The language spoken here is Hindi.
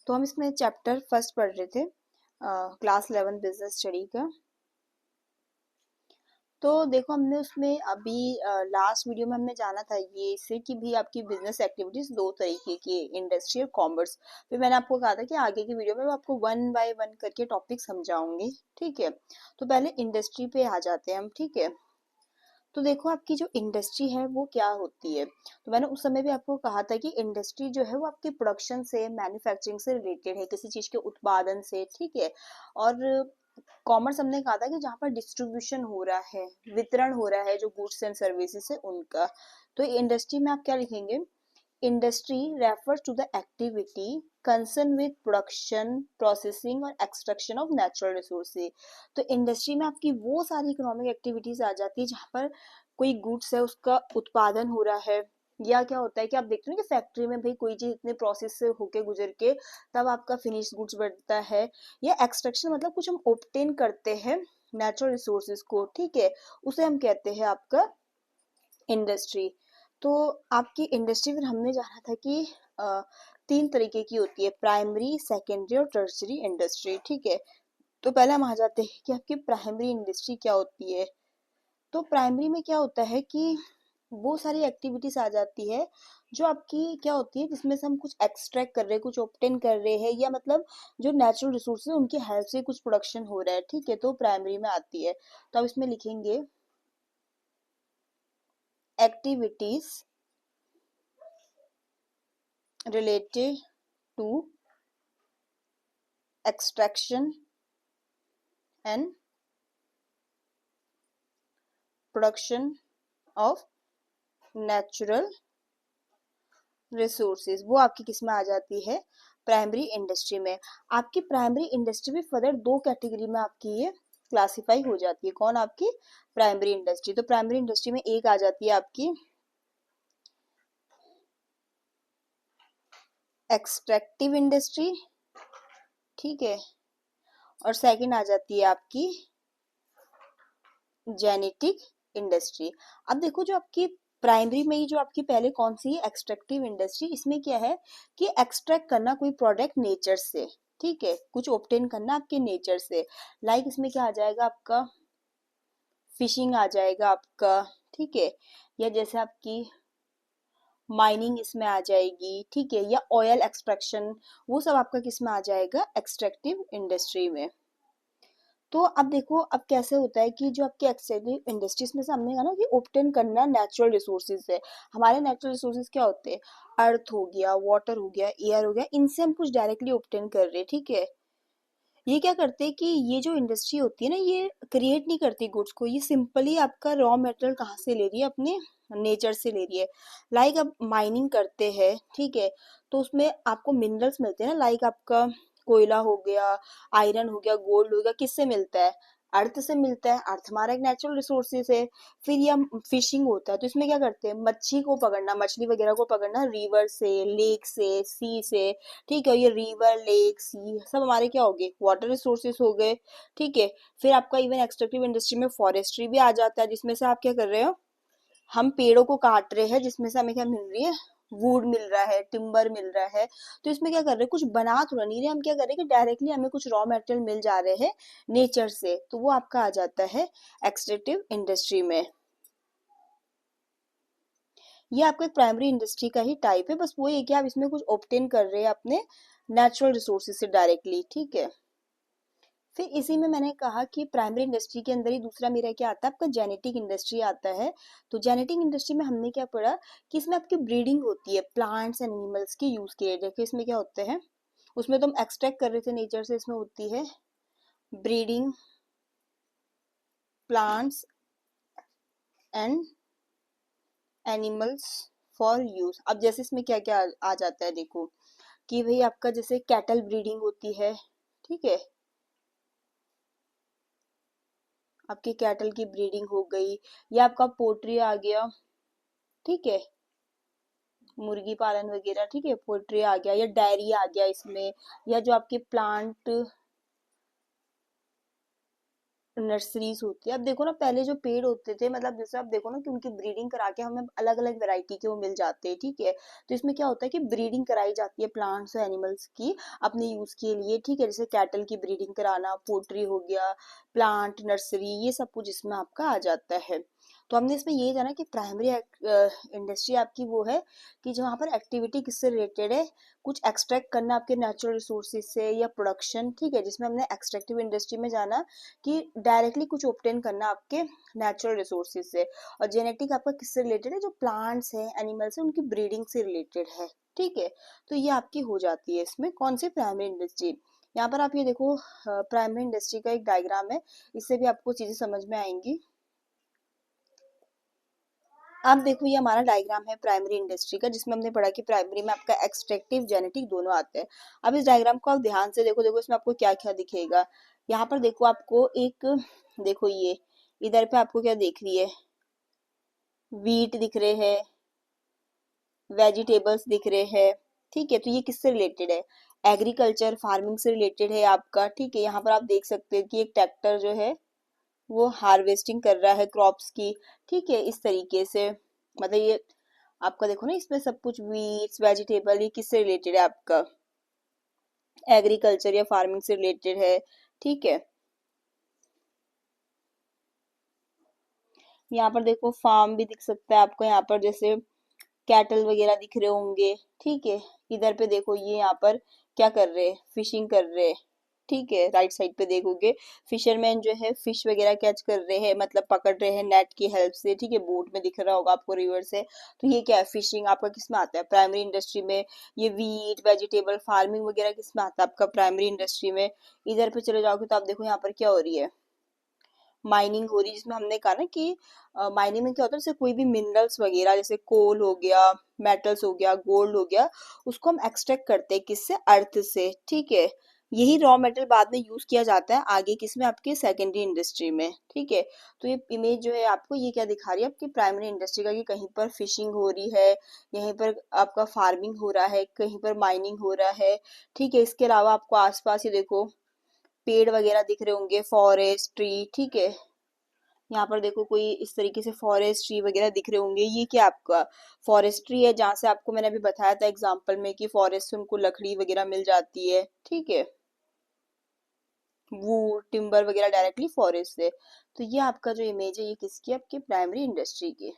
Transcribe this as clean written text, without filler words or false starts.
तो हम इसमें चैप्टर फर्स्ट पढ़ रहे थे, क्लास 11 बिजनेस स्टडी का। तो देखो हमने उसमें अभी लास्ट वीडियो में हमने जाना था ये इससे कि भी आपकी बिजनेस एक्टिविटीज दो तरीके की, इंडस्ट्री और कॉमर्स। फिर मैंने आपको कहा था कि आगे की वीडियो में मैं आपको वन बाय वन करके टॉपिक समझाऊंगी, ठीक है। तो पहले इंडस्ट्री पे आ जाते हैं हम, ठीक है। तो देखो आपकी जो इंडस्ट्री है वो क्या होती है। तो मैंने उस समय भी आपको कहा था कि इंडस्ट्री जो है वो आपके प्रोडक्शन से, मैन्युफैक्चरिंग से रिलेटेड है, किसी चीज के उत्पादन से, ठीक है। और कॉमर्स हमने कहा था कि जहाँ पर डिस्ट्रीब्यूशन हो रहा है, वितरण हो रहा है जो गुड्स एंड सर्विसेज है उनका। तो इंडस्ट्री में आप क्या लिखेंगे? Industry refers to the activity concern with production, processing और एक्सट्रैक्शन ऑफ नेचुरल रिसोर्सेज। तो इंडस्ट्री में आपकी वो सारी इकोनॉमिक एक्टिविटीज आ जाती है जहाँ पर कोई गुड्स है उसका उत्पादन हो रहा है, या क्या होता है कि आप देखते हो कि फैक्ट्री में भाई कोई चीज इतने प्रोसेस से होके गुजर के तब आपका फिनिश गुड्स बनता है। या एक्सट्रैक्शन मतलब कुछ हम ऑब्टेन करते हैं नेचुरल रिसोर्सेज को, ठीक है, उसे हम कहते हैं आपका इंडस्ट्री। तो आपकी इंडस्ट्री फिर हमने जाना था कि तीन तरीके की होती है, प्राइमरी, सेकेंडरी और टर्शरी इंडस्ट्री, ठीक है। तो पहले हम आ जाते हैं कि आपकी प्राइमरी इंडस्ट्री क्या होती है। तो प्राइमरी में क्या होता है कि वो सारी एक्टिविटीज आ जाती है जो आपकी क्या होती है, जिसमें से हम कुछ एक्सट्रैक्ट कर रहे हैं, कुछ ऑब्टेन कर रहे हैं, या मतलब जो नेचुरल रिसोर्सेज उनकी हेल्प से कुछ प्रोडक्शन हो रहा है, ठीक है। तो प्राइमरी में आती है। तो अब इसमें लिखेंगे activities related to extraction and production of natural resources, वो आपकी किस में आ जाती है? प्राइमरी इंडस्ट्री में। आपकी प्राइमरी इंडस्ट्री भी फर्दर दो कैटेगरी में आपकी ये क्लासिफाई हो जाती है। कौन? आपकी प्राइमरी इंडस्ट्री। तो प्राइमरी इंडस्ट्री में एक आ जाती है आपकी एक्सट्रैक्टिव इंडस्ट्री, ठीक है, और सेकंड आ जाती है आपकी जेनेटिक इंडस्ट्री। अब देखो जो आपकी प्राइमरी में ही जो आपकी पहले कौन सी है, एक्सट्रैक्टिव इंडस्ट्री, इसमें क्या है कि एक्सट्रैक्ट करना कोई प्रोडक्ट नेचर से, ठीक है, कुछ ऑब्टेन करना आपके नेचर से। लाइक इसमें क्या आ जाएगा आपका? फिशिंग आ जाएगा आपका, ठीक है, या जैसे आपकी माइनिंग इसमें आ जाएगी, ठीक है, या ऑयल एक्सट्रैक्शन, वो सब आपका किस में आ जाएगा? एक्सट्रैक्टिव इंडस्ट्री में। तो अब देखो अब कैसे होता है कि जो आपकी एक्सट्रैक्टिव इंडस्ट्रीज में से हमने कहा ना कि ऑब्टेन करना नेचुरल रिसोर्सेज है। हमारे नेचुरल रिसोर्सेज क्या होते हैं? अर्थ हो गया, वाटर हो गया, एयर हो गया, इनसे हम कुछ डायरेक्टली ऑब्टेन कर रहे हैं, ठीक है। ये क्या करते हैं कि ये जो इंडस्ट्री होती है ना, ये क्रिएट नहीं करती गुड्स को, ये सिंपली आपका रॉ मटेरियल कहाँ से ले रही है? अपने नेचर से ले रही है। लाइक अब माइनिंग करते हैं, ठीक है, तो उसमें आपको मिनरल्स मिलते हैं ना, लाइक आपका कोयला हो गया, आयरन हो गया, गोल्ड हो गया, किससे मिलता है? अर्थ से मिलता है। अर्थ हमारा एक नेचुरल रिसोर्सेज है। फिर ये फिशिंग होता है, तो इसमें क्या करते हैं? मच्छी को पकड़ना, मछली वगैरह को पकड़ना रिवर से, लेक से, सी से, ठीक है। ये रिवर, लेक, सी सब हमारे क्या हो गए? वाटर रिसोर्सेस हो गए, ठीक है। फिर आपका इवन एक्सट्रैक्टिव इंडस्ट्री में फॉरेस्ट्री भी आ जाता है, जिसमें से आप क्या कर रहे हो? हम पेड़ों को काट रहे हैं, जिसमें से हमें क्या मिल रही है? वुड मिल रहा है, टिम्बर मिल रहा है। तो इसमें क्या कर रहे हैं? कुछ बना तो नहीं रहे हम, क्या कर रहे हैं कि डायरेक्टली हमें कुछ रॉ मटेरियल मिल जा रहे हैं नेचर से, तो वो आपका आ जाता है एक्सट्रैक्टिव इंडस्ट्री में। ये आपका एक प्राइमरी इंडस्ट्री का ही टाइप है, बस वो ये कि आप इसमें कुछ ऑब्टेन कर रहे हैं अपने नेचुरल रिसोर्सेज से डायरेक्टली, ठीक है। फिर इसी में मैंने कहा कि प्राइमरी इंडस्ट्री के अंदर ही दूसरा मेरा क्या आता है? आपका जेनेटिक इंडस्ट्री आता है। तो जेनेटिक इंडस्ट्री में हमने क्या पढ़ा कि इसमें आपकी ब्रीडिंग होती है प्लांट्स एंड एनिमल्स के यूज के लिए। देखिए इसमें क्या होते हैं, उसमें तो हम एक्सट्रैक्ट कर रहे थे नेचर से, इसमें होती है breeding plants and animals for use. अब जैसे इसमें क्या क्या आ जाता है, देखो कि भाई आपका जैसे कैटल ब्रीडिंग होती है, ठीक है, आपकी कैटल की ब्रीडिंग हो गई, या आपका पोल्ट्री आ गया, ठीक है, मुर्गी पालन वगैरह, ठीक है, पोल्ट्री आ गया, या डेयरी आ गया इसमें, या जो आपके प्लांट नर्सरीज होती है। अब देखो ना पहले जो पेड़ होते थे, मतलब जैसे आप देखो ना कि उनकी ब्रीडिंग करा के हमें अलग अलग वैरायटी के वो मिल जाते हैं, ठीक है। तो इसमें क्या होता है कि ब्रीडिंग कराई जाती है प्लांट्स और एनिमल्स की अपने यूज के लिए, ठीक है। जैसे कैटल की ब्रीडिंग कराना, पोल्ट्री हो गया, प्लांट नर्सरी, ये सब कुछ इसमें आपका आ जाता है। तो हमने इसमें ये जाना कि प्राइमरी इंडस्ट्री आपकी वो है कि जहाँ पर एक्टिविटी किससे रिलेटेड है, कुछ एक्सट्रैक्ट करना आपके नेचुरल रिसोर्सेज से या प्रोडक्शन, ठीक है। जिसमें हमने एक्सट्रैक्टिव इंडस्ट्री में जाना कि डायरेक्टली कुछ ऑब्टेन करना आपके नेचुरल रिसोर्सेज से। और जेनेटिक आपका किससे रिलेटेड है, जो प्लांट्स है एनिमल्स है उनकी ब्रीडिंग से रिलेटेड है, ठीक है। तो ये आपकी हो जाती है इसमें कौन सी प्राइमरी इंडस्ट्री। यहाँ पर आप ये देखो प्राइमरी इंडस्ट्री का एक डायग्राम है, इससे भी आपको चीजें समझ में आएंगी। आप देखो ये हमारा डायग्राम है प्राइमरी इंडस्ट्री का, जिसमें हमने पढ़ा कि प्राइमरी में आपका एक्सट्रैक्टिव जेनेटिक दोनों आते हैं। अब इस डायग्राम को आप ध्यान से देखो, देखो इसमें आपको क्या क्या दिखेगा। यहाँ पर देखो आपको एक, देखो ये इधर पे आपको क्या दिख रही है, वीट दिख रहे हैं, वेजिटेबल्स दिख रहे हैं, ठीक है। तो ये किससे रिलेटेड है, एग्रीकल्चर फार्मिंग से रिलेटेड है आपका, ठीक है। यहाँ पर आप देख सकते हैं कि एक ट्रैक्टर जो है वो हार्वेस्टिंग कर रहा है क्रॉप्स की, ठीक है। इस तरीके से मतलब ये आपका देखो ना इसमें सब कुछ वीट्स वेजिटेबल ये किससे रिलेटेड है, आपका एग्रीकल्चर या फार्मिंग से रिलेटेड है, ठीक है। यहाँ पर देखो फार्म भी दिख सकता है आपको, यहाँ पर जैसे कैटल वगैरह दिख रहे होंगे, ठीक है। इधर पे देखो ये यहाँ पर क्या कर रहे हैं, फिशिंग कर रहे हैं, ठीक है। राइट साइड पे देखोगे फिशरमैन जो है फिश वगैरह कैच कर रहे हैं, मतलब पकड़ रहे हैं नेट की हेल्प से, ठीक है। बोट में दिख रहा होगा आपको रिवर से। तो ये क्या है, फिशिंग आपका किस में आता है, प्राइमरी इंडस्ट्री में। ये वीट वेजिटेबल फार्मिंग वगैरह किस में आता है, आपका प्राइमरी इंडस्ट्री में। इधर पे चले जाओगे तो आप देखो यहाँ पर क्या हो रही है, माइनिंग हो रही है, जिसमें हमने कहा ना कि माइनिंग में क्या होता है, जैसे कोई भी मिनरल्स वगैरह जैसे कोल हो गया, मेटल्स हो गया, गोल्ड हो गया, उसको हम एक्सट्रैक्ट करते हैं किससे, अर्थ से, ठीक है। यही रॉ मेटेरियल बाद में यूज किया जाता है आगे किसमें, आपके सेकेंडरी इंडस्ट्री में, ठीक है। तो ये इमेज जो है आपको ये क्या दिखा रही है, आपकी प्राइमरी इंडस्ट्री का, कि कहीं पर फिशिंग हो रही है, यहीं पर आपका फार्मिंग हो रहा है, कहीं पर माइनिंग हो रहा है, ठीक है। इसके अलावा आपको आसपास ये देखो पेड़ वगैरह दिख रहे होंगे, फॉरेस्ट ट्री, ठीक है। यहाँ पर देखो कोई इस तरीके से फॉरेस्ट ट्री वगैरह दिख रहे होंगे, ये क्या आपका फॉरेस्ट ट्री है, जहाँ से आपको मैंने अभी बताया था एग्जांपल में कि फॉरेस्ट से उनको लकड़ी वगैरह मिल जाती है, ठीक है। वुड टिम्बर वगैरह डायरेक्टली फॉरेस्ट से। तो ये आपका जो इमेज है ये किसकी, आपकी प्राइमरी इंडस्ट्री की।